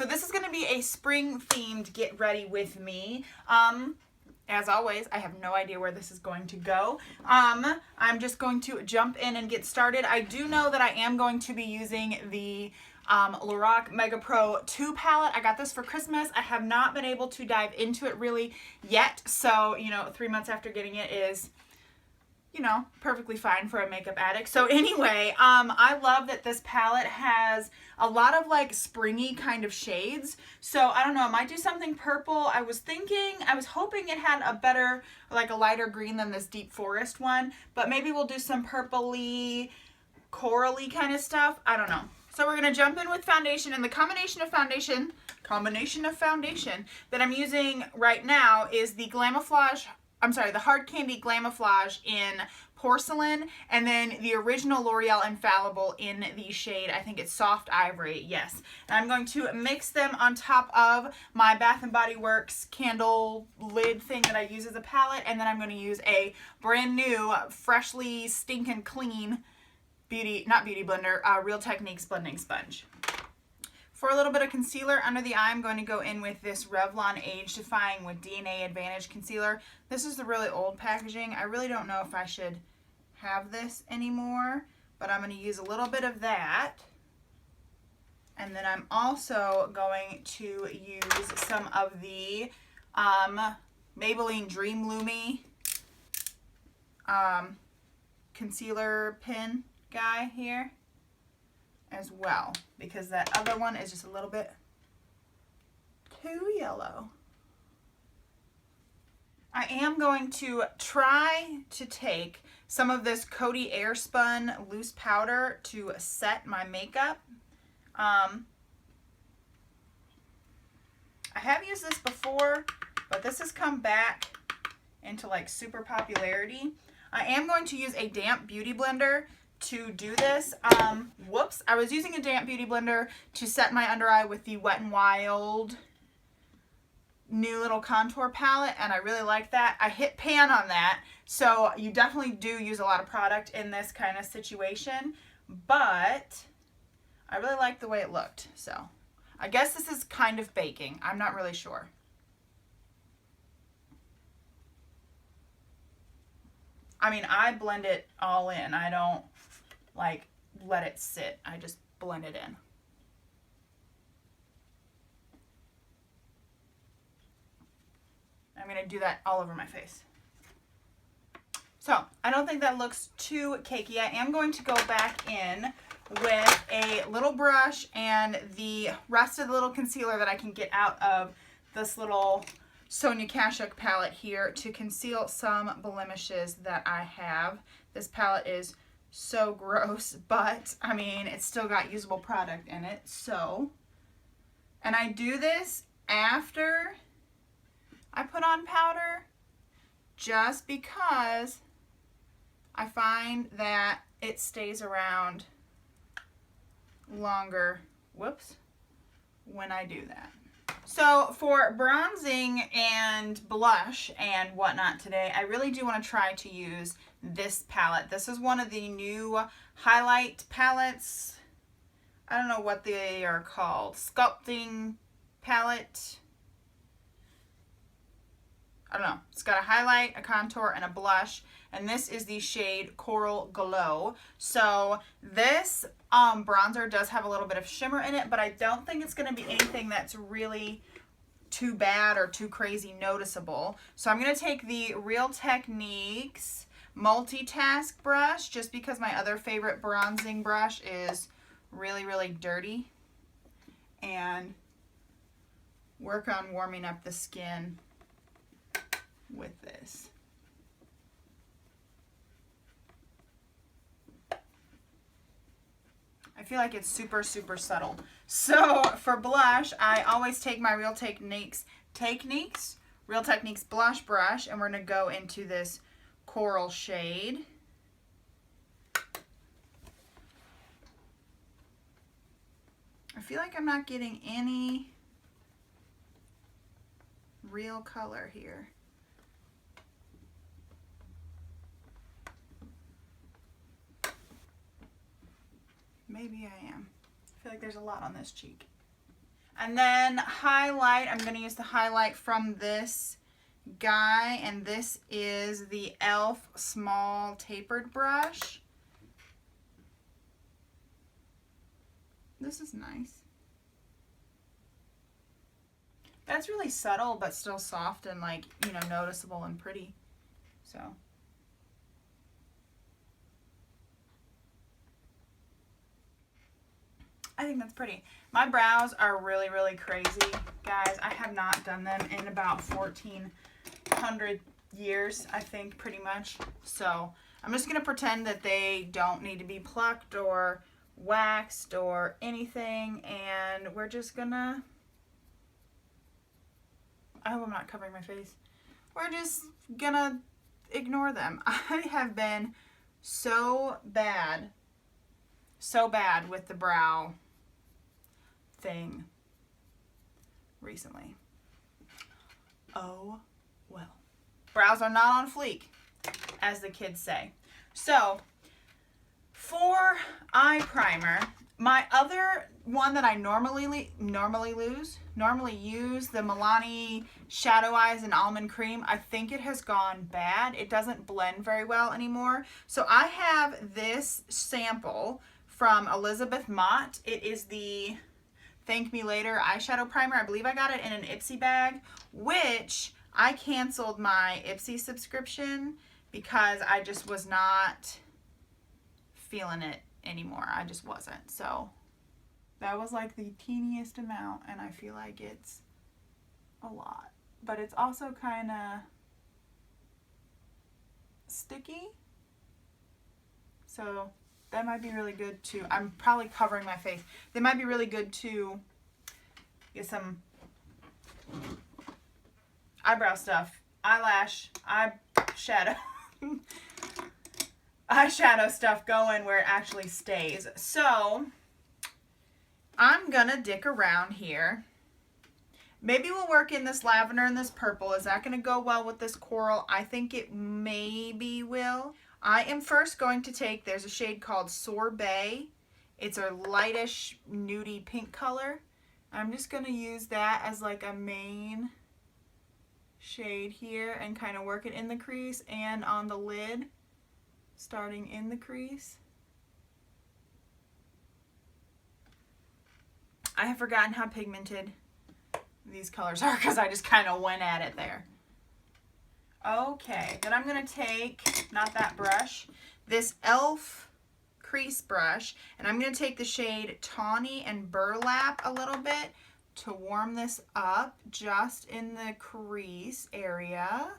So this is going to be a spring themed get ready with me. As always, I have no idea where this is going to go. I'm just going to jump in and get started. I do know that I am going to be using the Lorac Mega Pro 2 palette. I got this for Christmas. I have not been able to dive into it really yet. So, you know, 3 months after getting it is, you know, perfectly fine for a makeup addict. So anyway, I love that this palette has a lot of like springy kind of shades. So I don't know, I might do something purple. I was hoping it had a better, like a lighter green than this deep forest one, but maybe we'll do some purpley, corally kind of stuff. I don't know. So we're gonna jump in with foundation, and the combination of foundation that I'm using right now is the the Hard Candy Glamouflage in Porcelain, and then the original L'Oreal Infallible in the shade, I think it's Soft Ivory, yes. And I'm going to mix them on top of my Bath & Body Works candle lid thing that I use as a palette, and then I'm going to use a brand new, freshly stinking clean Real Techniques blending sponge. For a little bit of concealer under the eye, I'm going to go in with this Revlon Age Defying with DNA Advantage Concealer. This is the really old packaging. I really don't know if I should have this anymore, but I'm going to use a little bit of that. And then I'm also going to use some of the Maybelline Dream Lumi concealer pen guy here as well, because that other one is just a little bit too yellow. I am going to try to take some of this Coty Airspun loose powder to set my makeup. I have used this before, but this has come back into like super popularity. I am going to use a damp beauty blender to do this. Whoops, I was using a damp beauty blender to set my under eye with the Wet n Wild new little contour palette, and I really like that. I hit pan on that, so you definitely do use a lot of product in this kind of situation, but I really like the way it looked. So I guess this is kind of baking. I'm not really sure. I mean, I blend it all in. I don't like let it sit. I just blend it in. I'm going to do that all over my face. So I don't think that looks too cakey. I am going to go back in with a little brush and the rest of the little concealer that I can get out of this little Sonia Kashuk palette here to conceal some blemishes that I have. This palette is so gross, but I mean, it's still got usable product in it. So, and I do this after I put on powder just because I find that it stays around longer, whoops, when I do that. So for bronzing and blush and whatnot today, I really do want to try to use this palette. This is one of the new highlight palettes. I don't know what they are called. Sculpting palette. I don't know. It's got a highlight, a contour, and a blush. And this is the shade Coral Glow. So this bronzer does have a little bit of shimmer in it, but I don't think it's going to be anything that's really too bad or too crazy noticeable. So I'm going to take the Real Techniques multitask brush, just because my other favorite bronzing brush is really, really dirty, and work on warming up the skin with this. I feel like it's super, super subtle. So for blush, I always take my Real Techniques blush brush, and we're going to go into this coral shade. I feel like I'm not getting any real color here. Maybe I am. I feel like there's a lot on this cheek. And then highlight, I'm going to use the highlight from this guy, and this is the e.l.f. small tapered brush. This is nice. That's really subtle, but still soft and, like, you know, noticeable and pretty. So. I think that's pretty. My brows are really, really crazy, guys. I have not done them in about 1,400 years, I think, pretty much. So I'm just going to pretend that they don't need to be plucked or waxed or anything. And we're just going to... I hope I'm not covering my face. We're just going to ignore them. I have been so bad with the brow thing recently. Oh well. Brows are not on fleek, as the kids say. So for eye primer, my other one that I normally use, the Milani Shadow Eyes and Almond Cream, I think it has gone bad. It doesn't blend very well anymore. So I have this sample from Elizabeth Mott. It is the Thank Me Later eyeshadow primer. I believe I got it in an Ipsy bag, which I canceled my Ipsy subscription because I just was not feeling it anymore. I just wasn't. So that was like the teeniest amount, and I feel like it's a lot. But it's also kind of sticky. So that might be really good too. I'm probably covering my face. They might be really good to get some eyebrow stuff, eyelash, eyeshadow, eyeshadow stuff going where it actually stays. So I'm gonna dick around here. Maybe we'll work in this lavender and this purple. Is that gonna go well with this coral? I think it maybe will. I am first going to take, there's a shade called Sorbet. It's a lightish nudie pink color. I'm just going to use that as like a main shade here and kind of work it in the crease and on the lid, starting in the crease. I have forgotten how pigmented these colors are because I just kind of went at it there. Okay, then I'm going to take, not that brush, this e.l.f. crease brush, and I'm going to take the shade Tawny and Burlap a little bit to warm this up just in the crease area.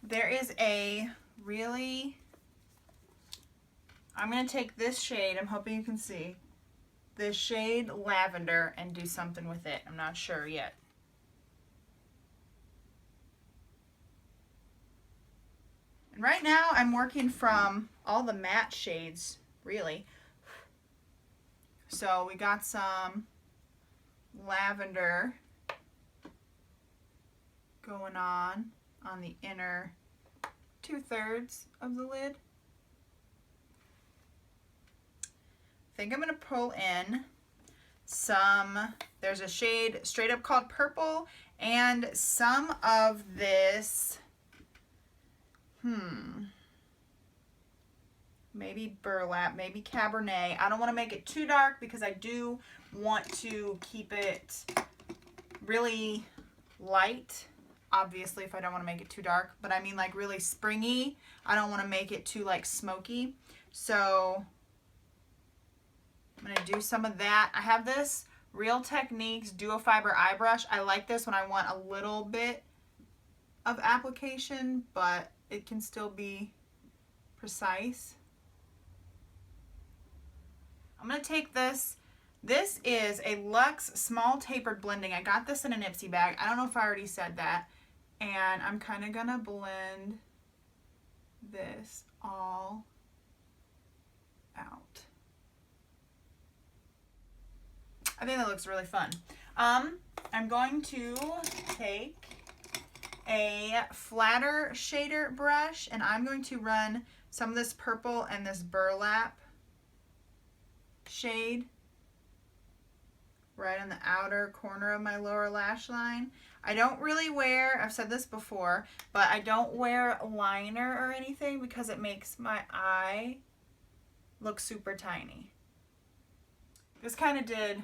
There is a really, I'm going to take this shade, I'm hoping you can see, this shade Lavender, and do something with it. I'm not sure yet. And right now I'm working from all the matte shades, really. So we got some lavender going on the inner 2/3 of the lid. I think I'm going to pull in some, there's a shade straight up called Purple, and some of this, maybe Burlap, maybe Cabernet. I don't want to make it too dark because I do want to keep it really light, obviously, if I don't want to make it too dark, but I mean like really springy. I don't want to make it too like smoky. So I'm going to do some of that. I have this Real Techniques Duo Fiber Eye Brush. I like this when I want a little bit of application, but it can still be precise. I'm going to take this. This is a Luxe Small Tapered Blending. I got this in an Ipsy bag. I don't know if I already said that. And I'm kind of going to blend this all out. I think that looks really fun. I'm going to take a flatter shader brush, and I'm going to run some of this purple and this Burlap shade right on the outer corner of my lower lash line. I don't really wear, I've said this before, but I don't wear liner or anything because it makes my eye look super tiny. This kind of did.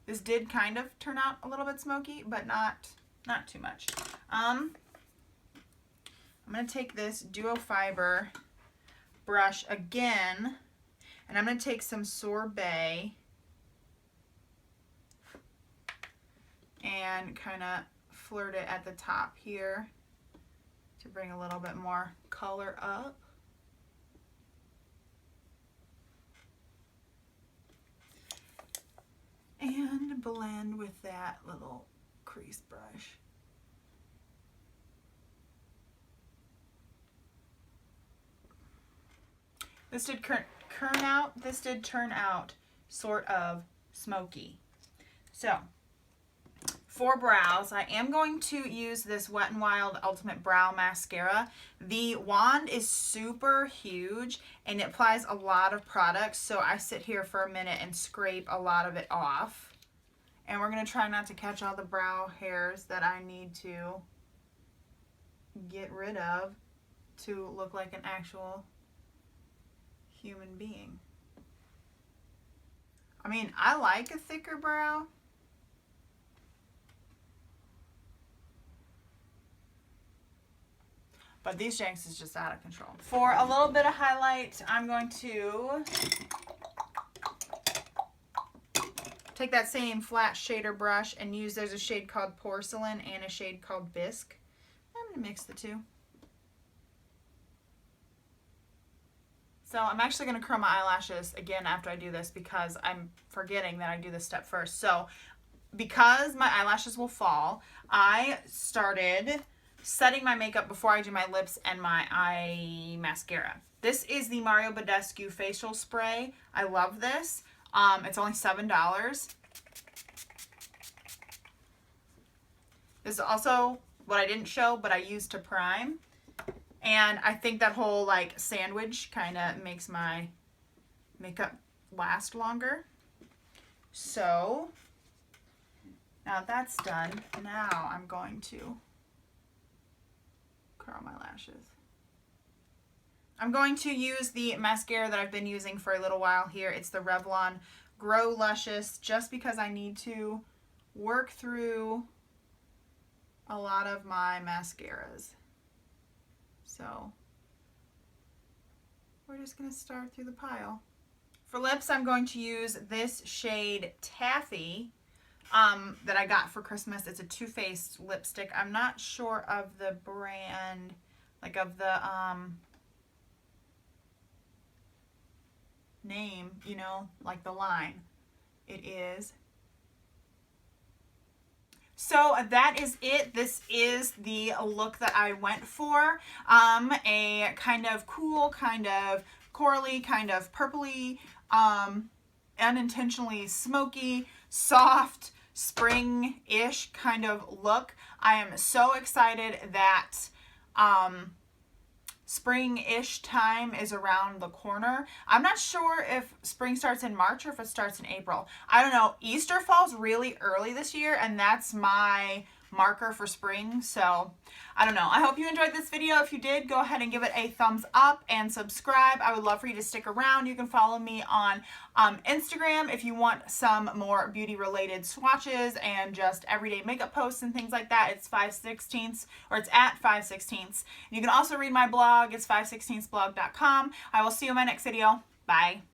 This did kind of turn out a little bit smoky, but not too much. I'm going to take this duo fiber brush again, and I'm going to take some sorbet and kind of flirt it at the top here to bring a little bit more color up. And blend with that little crease brush. This did turn out sort of smoky. So for brows, I am going to use this Wet n Wild Ultimate Brow Mascara. The wand is super huge and it applies a lot of products, so I sit here for a minute and scrape a lot of it off. And we're going to try not to catch all the brow hairs that I need to get rid of to look like an actual human being. I mean, I like a thicker brow. But these janks is just out of control. For a little bit of highlight, I'm going to take that same flat shader brush and use, there's a shade called Porcelain and a shade called Bisque. I'm going to mix the two. So I'm actually going to curl my eyelashes again after I do this because I'm forgetting that I do this step first. So because my eyelashes will fall, I started setting my makeup before I do my lips and my eye mascara. This is the Mario Badescu facial spray. I love this. It's only $7. This is also what I didn't show, but I used to prime. And I think that whole like sandwich kind of makes my makeup last longer. So now that's done, now I'm going to curl my lashes. I'm going to use the mascara that I've been using for a little while here. It's the Revlon Grow Luscious, just because I need to work through a lot of my mascaras. So we're just going to start through the pile. For lips, I'm going to use this shade Taffy that I got for Christmas. It's a Too Faced lipstick. I'm not sure of the brand, like of the name, you know, like the line. It is. So that is it. This is the look that I went for. A kind of cool, kind of corally, kind of purpley, unintentionally smoky, soft, spring-ish kind of look. I am so excited that spring-ish time is around the corner. I'm not sure if spring starts in March or if it starts in April. I don't know. Easter falls really early this year, and that's my marker for spring. So I don't know. I hope you enjoyed this video. If you did, go ahead and give it a thumbs up and subscribe. I would love for you to stick around. You can follow me on Instagram if you want some more beauty related swatches and just everyday makeup posts and things like that. It's 5/16, or it's at 5/16. You can also read my blog. It's 516thblog.com. I will see you in my next video. Bye.